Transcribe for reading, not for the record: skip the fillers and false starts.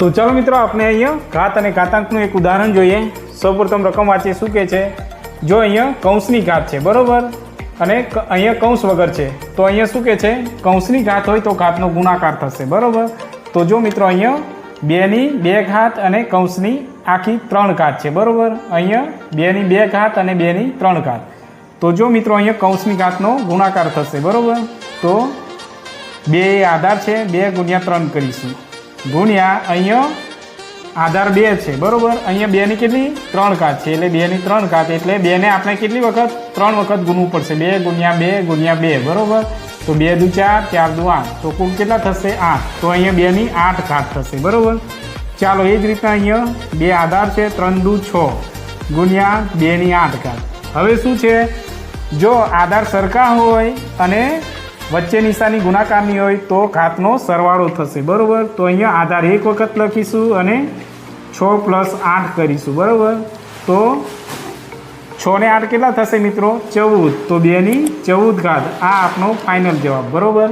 तो चलो मित्रों अपने अँ घात और घातांकનું एक उदाहरण જોઈએ। સૌપ્રથમ રકમ વાંચીએ શું કહે છે। જો અહીંયા કૌંસની ઘાત છે બરોબર અને અહીંયા કૌંસ વગર છે તો અહીંયા શું કહે છે કૌંસની ઘાત હોય તો ઘાતનો ગુણાકાર થશે બરોબર। તો જો મિત્રો અહીંયા 2 ની 2 ઘાત અને કૌંસની આખી 3 ઘાત છે બરોબર। અહીંયા 2 ની 2 ઘાત અને 2 ની 3 ઘાત। તો જો મિત્રો અહીંયા કૌંસની ઘાતનો ગુણાકાર થશે બરોબર। તો 2 એ આધાર છે 2 ગુણ્યા 3 કરીશું ગુણ્યા અહીંયા आधार 2 है बराबर। अँ 2 ની કેટલી 3 घात है એટલે 2 ની 3 घात એટલે 2 ने આપણે કેટલી વખત 3 વખત ગુણવું પડશે 2 ગુણ્યા 2 ગુણ્યા 2 બરાબર। તો 2 દુ 4 4 દુ 8 તો કુલ કેટલા થશે 8। તો અહીંયા 2 ની 8 घात થશે બરાબર। ચાલો એ જ રીતના અહીંયા 2 આધાર છે 3 દુ 6 ગુણ્યા 2 ની 8 घात। હવે શું છે જો આધાર સરખા હોય અને વચ્ચે નિશાની ગુણાકારની હોય તો ઘાતનો સરવાળો થશે બરાબર। તો અહીંયા આધાર 1 વખત લખીશું અને 6 + 8 કરીશું બરાબર। તો 6 ને 8 કેટલા થશે મિત્રો 14। તો 2 ની 14 ઘાત આ આપણો ફાઇનલ જવાબ બરાબર।